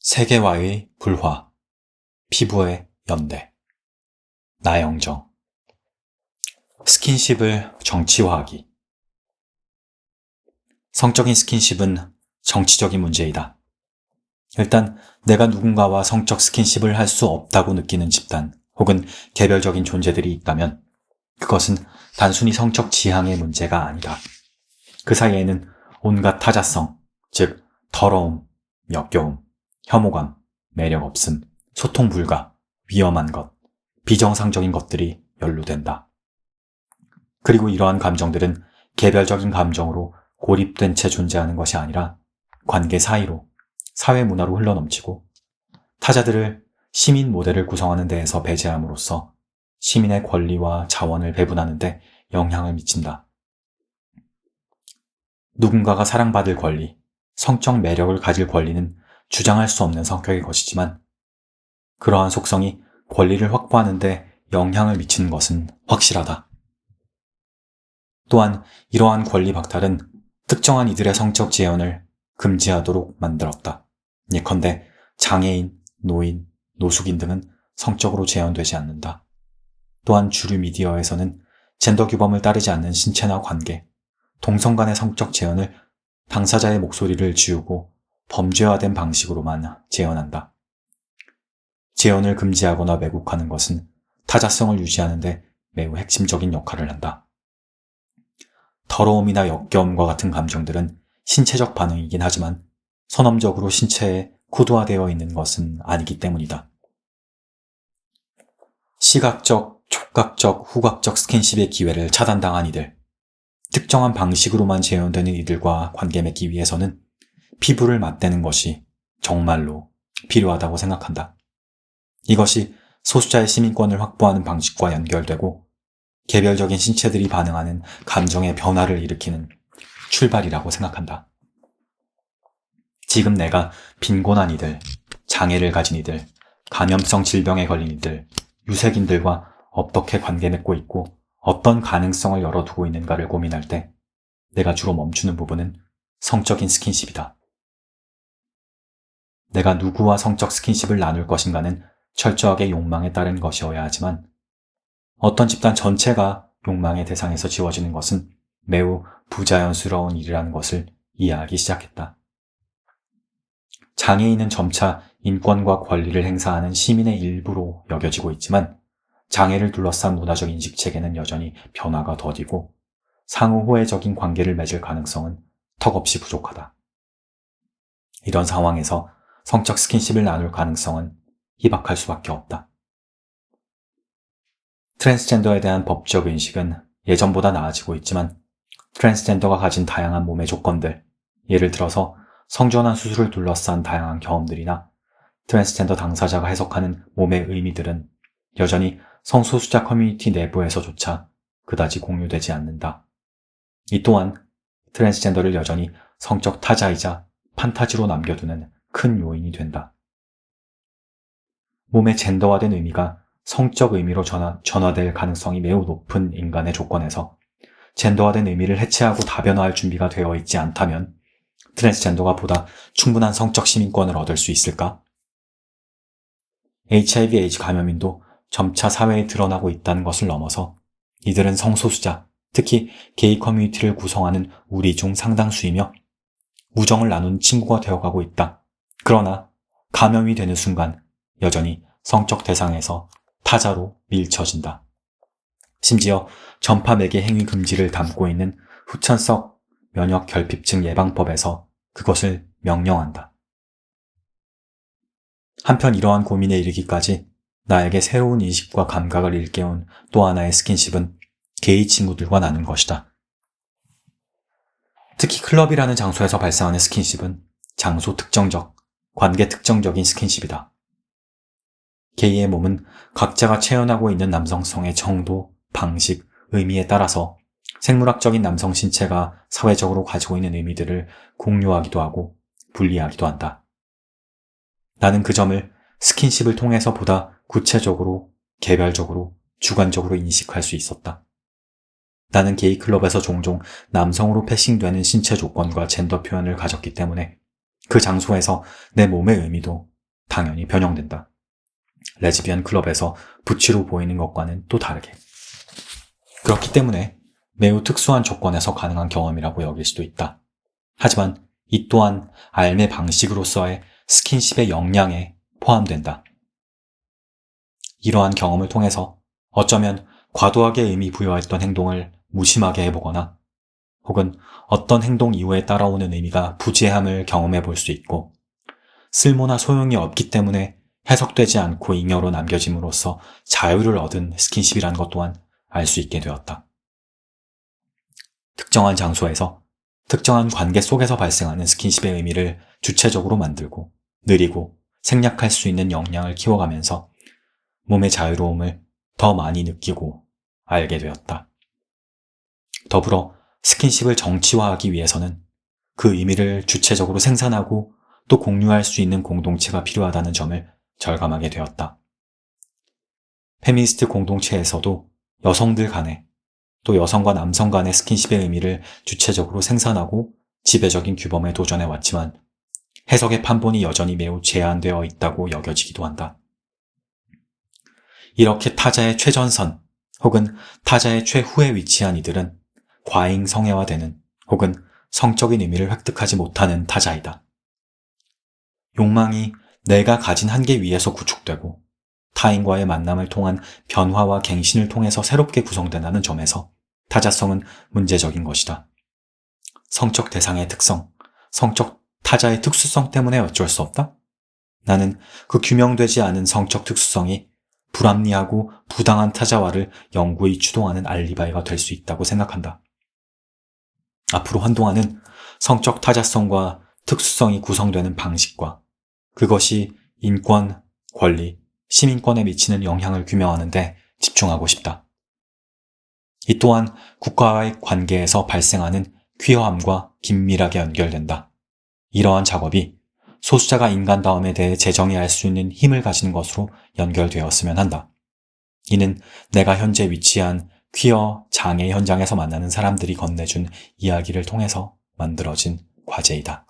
세계와의 불화, 피부의 연대, 나영정. 스킨십을 정치화하기. 성적인 스킨십은 정치적인 문제이다. 일단 내가 누군가와 성적 스킨십을 할 수 없다고 느끼는 집단 혹은 개별적인 존재들이 있다면 그것은 단순히 성적 지향의 문제가 아니다. 그 사이에는 온갖 타자성, 즉 더러움, 역겨움, 혐오감, 매력 없음, 소통 불가, 위험한 것, 비정상적인 것들이 연루된다. 그리고 이러한 감정들은 개별적인 감정으로 고립된 채 존재하는 것이 아니라 관계 사이로, 사회 문화로 흘러넘치고 타자들을 시민 모델을 구성하는 데에서 배제함으로써 시민의 권리와 자원을 배분하는 데 영향을 미친다. 누군가가 사랑받을 권리, 성적 매력을 가질 권리는 주장할 수 없는 성격의 것이지만 그러한 속성이 권리를 확보하는 데 영향을 미치는 것은 확실하다. 또한 이러한 권리 박탈은 특정한 이들의 성적 재현을 금지하도록 만들었다. 예컨대 장애인, 노인, 노숙인 등은 성적으로 재현되지 않는다. 또한 주류 미디어에서는 젠더 규범을 따르지 않는 신체나 관계, 동성 간의 성적 재현을 당사자의 목소리를 지우고 범죄화된 방식으로만 재현한다. 재현을 금지하거나 왜곡하는 것은 타자성을 유지하는 데 매우 핵심적인 역할을 한다. 더러움이나 역겨움과 같은 감정들은 신체적 반응이긴 하지만 선험적으로 신체에 코드화되어 있는 것은 아니기 때문이다. 시각적, 촉각적, 후각적 스킨십의 기회를 차단당한 이들, 특정한 방식으로만 재현되는 이들과 관계 맺기 위해서는 피부를 맞대는 것이 정말로 필요하다고 생각한다. 이것이 소수자의 시민권을 확보하는 방식과 연결되고 개별적인 신체들이 반응하는 감정의 변화를 일으키는 출발이라고 생각한다. 지금 내가 빈곤한 이들, 장애를 가진 이들, 감염성 질병에 걸린 이들, 유색인들과 어떻게 관계 맺고 있고 어떤 가능성을 열어두고 있는가를 고민할 때 내가 주로 멈추는 부분은 성적인 스킨십이다. 내가 누구와 성적 스킨십을 나눌 것인가는 철저하게 욕망에 따른 것이어야 하지만 어떤 집단 전체가 욕망의 대상에서 지워지는 것은 매우 부자연스러운 일이라는 것을 이해하기 시작했다. 장애인은 점차 인권과 권리를 행사하는 시민의 일부로 여겨지고 있지만 장애를 둘러싼 문화적 인식 체계는 여전히 변화가 더디고 상호 호혜적인 관계를 맺을 가능성은 턱없이 부족하다. 이런 상황에서 성적 스킨십을 나눌 가능성은 희박할 수밖에 없다. 트랜스젠더에 대한 법적 인식은 예전보다 나아지고 있지만 트랜스젠더가 가진 다양한 몸의 조건들, 예를 들어서 성전환 수술을 둘러싼 다양한 경험들이나 트랜스젠더 당사자가 해석하는 몸의 의미들은 여전히 성소수자 커뮤니티 내부에서조차 그다지 공유되지 않는다. 이 또한 트랜스젠더를 여전히 성적 타자이자 판타지로 남겨두는 큰 요인이 된다. 몸의 젠더화된 의미가 성적 의미로 전화될 가능성이 매우 높은 인간의 조건에서 젠더화된 의미를 해체하고 다변화할 준비가 되어 있지 않다면 트랜스젠더가 보다 충분한 성적 시민권을 얻을 수 있을까? HIV 에이즈 감염인도 점차 사회에 드러나고 있다는 것을 넘어서 이들은 성소수자, 특히 게이 커뮤니티를 구성하는 우리 중 상당수이며 우정을 나눈 친구가 되어가고 있다. 그러나 감염이 되는 순간 여전히 성적 대상에서 타자로 밀쳐진다. 심지어 전파 매개 행위 금지를 담고 있는 후천성 면역 결핍증 예방법에서 그것을 명령한다. 한편 이러한 고민에 이르기까지 나에게 새로운 인식과 감각을 일깨운 또 하나의 스킨십은 게이 친구들과 나눈 것이다. 특히 클럽이라는 장소에서 발생하는 스킨십은 장소 특정적, 관계 특정적인 스킨십이다. 게이의 몸은 각자가 체현하고 있는 남성성의 정도, 방식, 의미에 따라서 생물학적인 남성 신체가 사회적으로 가지고 있는 의미들을 공유하기도 하고 분리하기도 한다. 나는 그 점을 스킨십을 통해서 보다 구체적으로, 개별적으로, 주관적으로 인식할 수 있었다. 나는 게이 클럽에서 종종 남성으로 패싱되는 신체 조건과 젠더 표현을 가졌기 때문에 그 장소에서 내 몸의 의미도 당연히 변형된다. 레즈비언 클럽에서 부치로 보이는 것과는 또 다르게. 그렇기 때문에 매우 특수한 조건에서 가능한 경험이라고 여길 수도 있다. 하지만 이 또한 알매 방식으로서의 스킨십의 역량에 포함된다. 이러한 경험을 통해서 어쩌면 과도하게 의미 부여했던 행동을 무심하게 해보거나 혹은 어떤 행동 이후에 따라오는 의미가 부재함을 경험해 볼 수 있고 쓸모나 소용이 없기 때문에 해석되지 않고 잉여로 남겨짐으로써 자유를 얻은 스킨십이란 것 또한 알 수 있게 되었다. 특정한 장소에서 특정한 관계 속에서 발생하는 스킨십의 의미를 주체적으로 만들고 느리고 생략할 수 있는 역량을 키워가면서 몸의 자유로움을 더 많이 느끼고 알게 되었다. 더불어 스킨십을 정치화하기 위해서는 그 의미를 주체적으로 생산하고 또 공유할 수 있는 공동체가 필요하다는 점을 절감하게 되었다. 페미니스트 공동체에서도 여성들 간에 또 여성과 남성 간의 스킨십의 의미를 주체적으로 생산하고 지배적인 규범에 도전해 왔지만 해석의 판본이 여전히 매우 제한되어 있다고 여겨지기도 한다. 이렇게 타자의 최전선 혹은 타자의 최후에 위치한 이들은 과잉 성애화되는 혹은 성적인 의미를 획득하지 못하는 타자이다. 욕망이 내가 가진 한계 위에서 구축되고 타인과의 만남을 통한 변화와 갱신을 통해서 새롭게 구성된다는 점에서 타자성은 문제적인 것이다. 성적 대상의 특성, 성적 타자의 특수성 때문에 어쩔 수 없다? 나는 그 규명되지 않은 성적 특수성이 불합리하고 부당한 타자화를 영구히 추동하는 알리바이가 될 수 있다고 생각한다. 앞으로 한동안은 성적 타자성과 특수성이 구성되는 방식과 그것이 인권, 권리, 시민권에 미치는 영향을 규명하는 데 집중하고 싶다. 이 또한 국가와의 관계에서 발생하는 퀴어함과 긴밀하게 연결된다. 이러한 작업이 소수자가 인간다움에 대해 재정의할 수 있는 힘을 가진 것으로 연결되었으면 한다. 이는 내가 현재 위치한 퀴어 장애 현장에서 만나는 사람들이 건네준 이야기를 통해서 만들어진 과제이다.